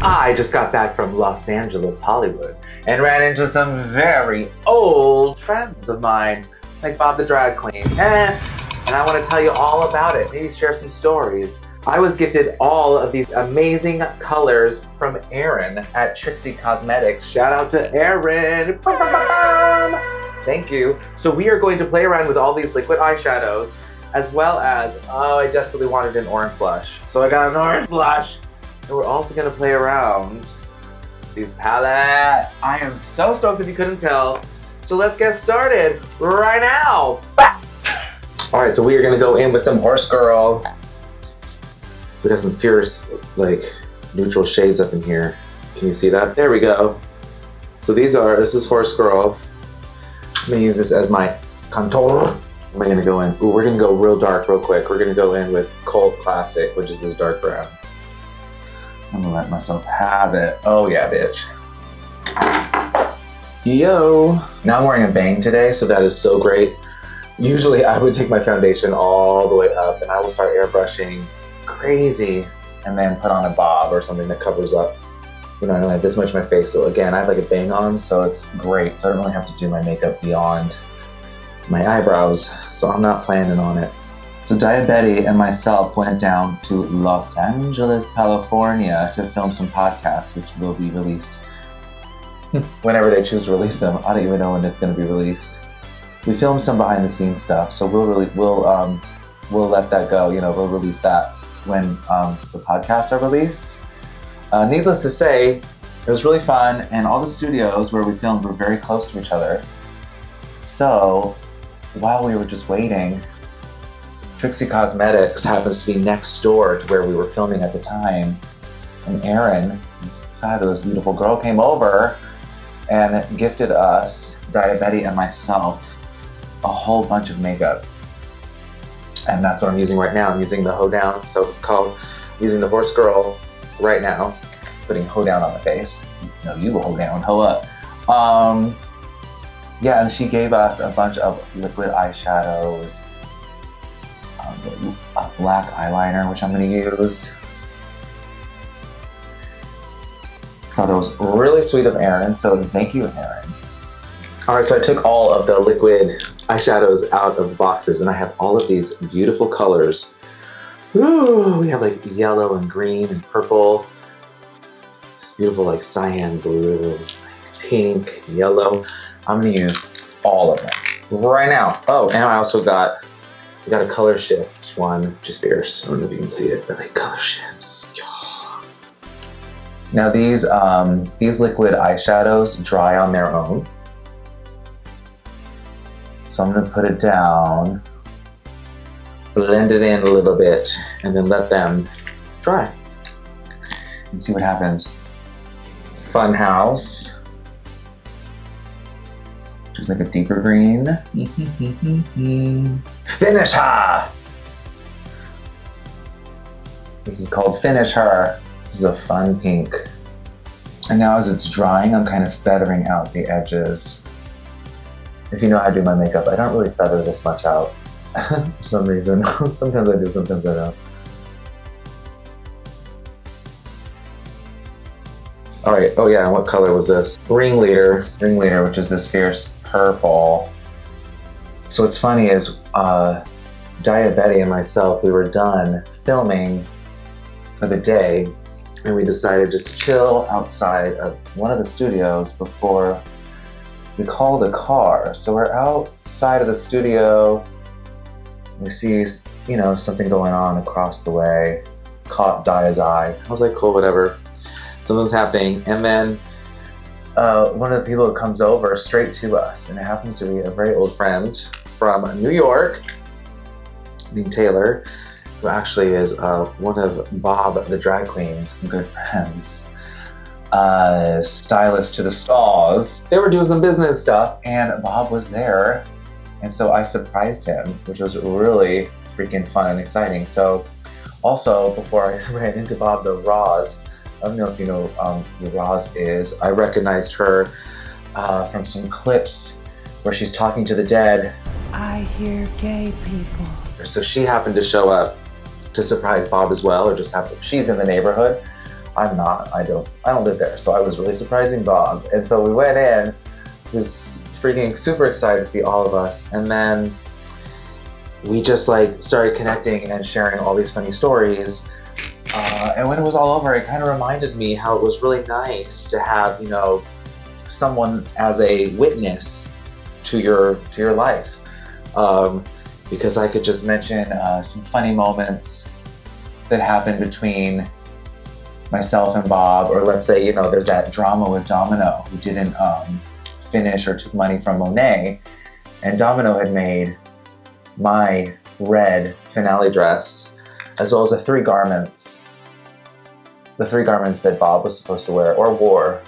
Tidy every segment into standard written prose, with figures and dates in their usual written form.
I just got back from Los Angeles, Hollywood, and ran into some very old friends of mine, like Bob the Drag Queen. And I want to tell you all about it, maybe share some stories. I was gifted all of these amazing colors from Erin at Trixie Cosmetics. Shout out to Erin! Thank you. So we are going to play around with all these liquid eyeshadows, as well as, oh, I desperately wanted an orange blush. So I got an orange blush. And we're also gonna play around with these palettes. I am so stoked if you couldn't tell. So let's get started right now. All right, so we are gonna go in with some Horse Girl. We got some fierce, like, neutral shades up in here. Can you see that? There we go. So this is Horse Girl. I'm gonna use this as my contour. Am I gonna go in? Ooh, we're gonna go real dark real quick. We're gonna go in with Cult Classic, which is this dark brown. I'm gonna let myself have it. Oh yeah, bitch. Yo. Now I'm wearing a bang today, so that is so great. Usually I would take my foundation all the way up and I will start airbrushing crazy and then put on a bob or something that covers up. You know, I don't have this much of my face. So again, I have like a bang on, so it's great. So I don't really have to do my makeup beyond my eyebrows. So I'm not planning on it. So Betty and myself went down to Los Angeles, California to film some podcasts, which will be released whenever they choose to release them. I don't even know when it's going to be released. We filmed some behind the scenes stuff, so we'll let that go. You know, we'll release that when the podcasts are released. Needless to say, it was really fun, and all the studios where we filmed were very close to each other. So while we were just waiting, Trixie Cosmetics happens to be next door to where we were filming at the time. And Erin, this fabulous, beautiful girl, came over and gifted us, Betty and myself, a whole bunch of makeup. And that's what I'm using right now. I'm using the Hoedown, so it's called using the Horse Girl right now, putting Hoedown on the face. No, you Hoedown, hoe up. Yeah, and she gave us a bunch of liquid eyeshadows, a black eyeliner, which I'm going to use. Thought that was really sweet of Erin, so thank you, Erin. All right, so I took all of the liquid eyeshadows out of the boxes, and I have all of these beautiful colors. Ooh, we have like yellow and green and purple. This beautiful like cyan blue, pink, yellow. I'm going to use all of them right now. Oh, and I also got a color shift one, which is fierce. I don't know if you can see it, but like color shifts. Yeah. Now these liquid eyeshadows dry on their own. So I'm gonna put it down, blend it in a little bit, and then let them dry. And see what happens. Funhouse. Just like a deeper green. Finish Her! This is called Finish Her. This is a fun pink. And now as it's drying, I'm kind of feathering out the edges. If you know how to do my makeup, I don't really feather this much out for some reason. Sometimes I do, sometimes I don't. All right, oh yeah, and what color was this? Ringleader, which is this fierce purple. So what's funny is Betty and myself, we were done filming for the day, and we decided just to chill outside of one of the studios before we called a car. So we're outside of the studio, we see, you know, something going on across the way, caught Daya's eye. I was like, cool, whatever. Something's happening, and then one of the people who comes over straight to us, and it happens to be a very old friend from New York named Taylor, who actually is one of Bob the Drag Queen's good friends. Stylist to the stars. They were doing some business stuff, and Bob was there, and so I surprised him, which was really freaking fun and exciting. So also, before I ran into Bob the Roz, I don't know if you know who Roz is. I recognized her from some clips where she's talking to the dead. I hear gay people. So she happened to show up to surprise Bob as well, or just happened, she's in the neighborhood. I'm not. I don't live there. So I was really surprising Bob. And so we went in, was freaking super excited to see all of us. And then we just like started connecting and sharing all these funny stories. And when it was all over, it kind of reminded me how it was really nice to have, you know, someone as a witness to your life. Because I could just mention some funny moments that happened between myself and Bob, or let's say, you know, there's that drama with Domino, who didn't finish or took money from Monet, and Domino had made my red finale dress, as well as the three garments that Bob was supposed to wear, or wore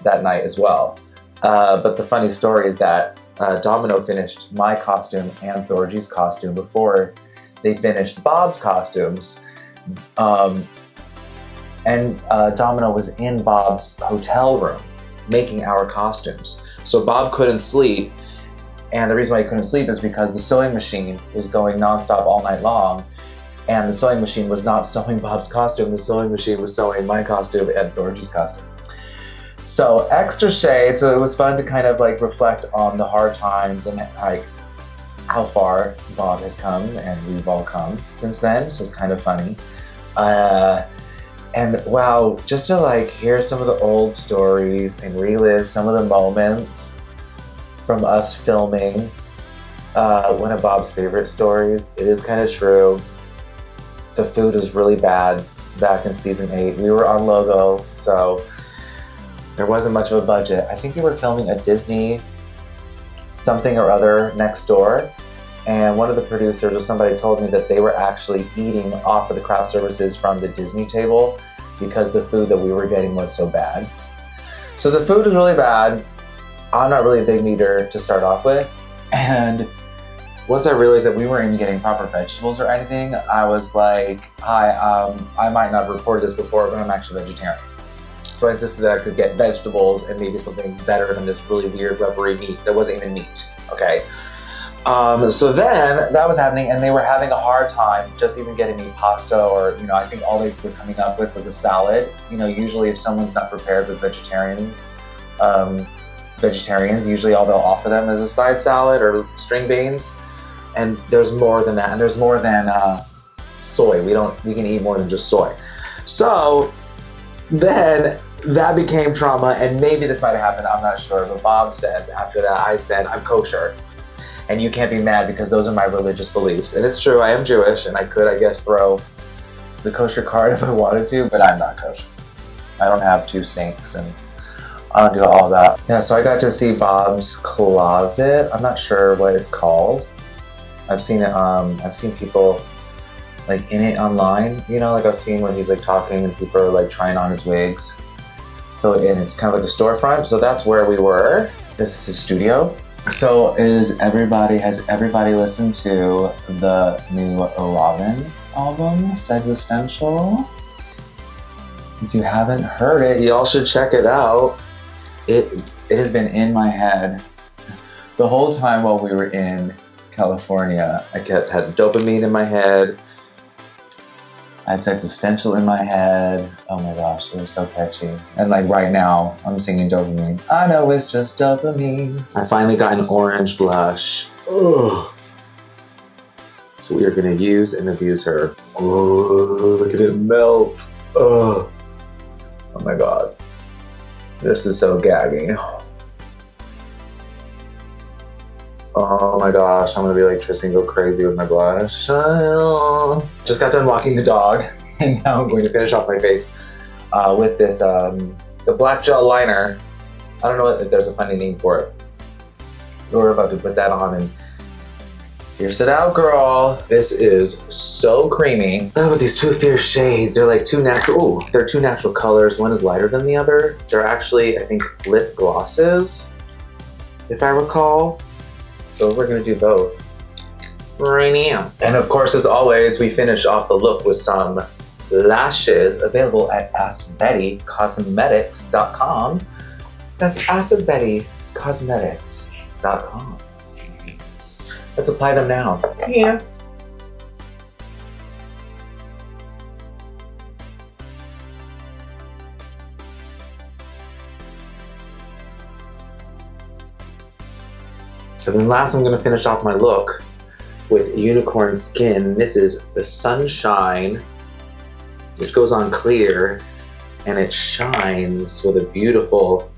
that night as well. But the funny story is that Domino finished my costume and Thorgy's costume before they finished Bob's costumes. And Domino was in Bob's hotel room making our costumes. So Bob couldn't sleep, and the reason why he couldn't sleep is because the sewing machine was going nonstop all night long, and the sewing machine was not sewing Bob's costume, the sewing machine was sewing my costume and Thorgy's costume. So extra shade, so it was fun to kind of like reflect on the hard times and like how far Bob has come, and we've all come since then, so it's kind of funny. And wow, just to like hear some of the old stories and relive some of the moments from us filming one of Bob's favorite stories. It is kind of true. The food was really bad back in season 8. We were on logo, so there wasn't much of a budget. I think we were filming a Disney something or other next door, and one of the producers or somebody told me that they were actually eating off of the craft services from the Disney table because the food that we were getting was so bad. So the food was really bad. I'm not really a big eater to start off with, and once I realized that we weren't even getting proper vegetables or anything, I was like, hi, I might not have reported this before, but I'm actually vegetarian. So I insisted that I could get vegetables and maybe something better than this really weird rubbery meat that wasn't even meat, okay? So then that was happening, and they were having a hard time just even getting me pasta, or, you know, I think all they were coming up with was a salad. You know, usually if someone's not prepared with vegetarians, usually all they'll offer them is a side salad or string beans. And there's more than that, and there's more than soy. We can eat more than just soy. So then that became trauma, and maybe this might have happened, I'm not sure, but Bob says after that, I said, I'm kosher, and you can't be mad because those are my religious beliefs. And it's true, I am Jewish, and I could, I guess, throw the kosher card if I wanted to, but I'm not kosher. I don't have 2 sinks, and I don't do all that. Yeah, so I got to see Bob's closet. I'm not sure what it's called. I've seen it, I've seen people like in it online, you know, like I've seen when he's like talking and people are like trying on his wigs. So, and it's kind of like a storefront. So that's where we were. This is his studio. So has everybody listened to the new Robin album, Existential? If you haven't heard it, y'all should check it out. It has been in my head the whole time while we were in California. I had dopamine in my head. I had Existential in my head. Oh my gosh, it was so catchy. And like right now, I'm singing dopamine. I know it's just dopamine. I finally got an orange blush. Ugh. So we are gonna use and abuse her. Oh, look at it melt. Ugh. Oh my God. This is so gagging. Oh my gosh, I'm gonna be like Tristan, go crazy with my blush. Just got done walking the dog, and now I'm going to finish off my face with this, the black gel liner. I don't know if there's a funny name for it. We're about to put that on and pierce it out, girl. This is so creamy. Oh, but these 2 fierce shades, they're like 2 natural, they're 2 natural colors. One is lighter than the other. They're actually, I think, lip glosses, if I recall. So we're gonna do both right now. And of course, as always, we finish off the look with some lashes available at AskBettyCosmetics.com. That's AskBettyCosmetics.com. Let's apply them now. Yeah. And then last, I'm gonna finish off my look with Unicorn Skin. This is the Sunshine, which goes on clear, and it shines with a beautiful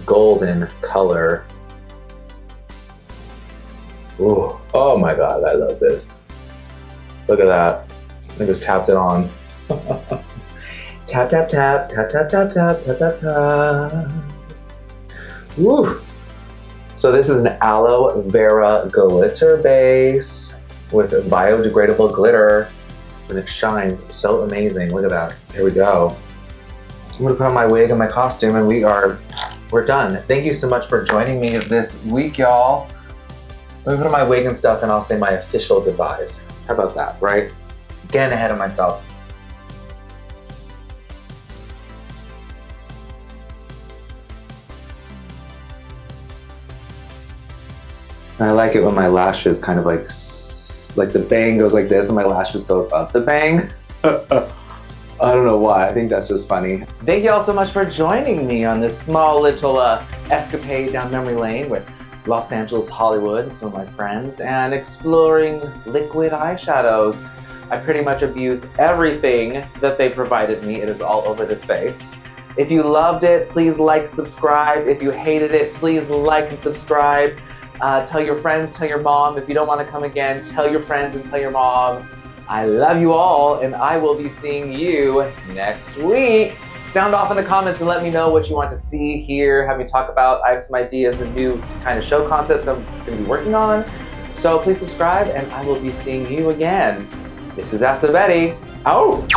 golden color. Ooh, oh my God, I love this. Look at that. I just tapped it on. Tap, tap, tap, tap, tap, tap, tap, tap, tap, tap. Woo. So this is an aloe vera glitter base with biodegradable glitter, and it shines so amazing. Look at that. Here we go. I'm gonna put on my wig and my costume, and we're done. Thank you so much for joining me this week, y'all. Let me put on my wig and stuff, and I'll say my official goodbyes. How about that, right? Getting ahead of myself. I like it when my lashes kind of like the bang goes like this and my lashes go above the bang. I don't know why, I think that's just funny. Thank you all so much for joining me on this small little escapade down memory lane with Los Angeles, Hollywood, some of my friends, and exploring liquid eyeshadows. I pretty much abused everything that they provided me. It is all over this face. If you loved it, please like, subscribe. If you hated it, please like and subscribe. Tell your friends, tell your mom. If you don't want to come again, tell your friends and tell your mom. I love you all, and I will be seeing you next week. Sound off in the comments and let me know what you want to see, hear, have me talk about. I have some ideas and new kind of show concepts I'm going to be working on. So please subscribe, and I will be seeing you again. This is Ask Betty. Oh!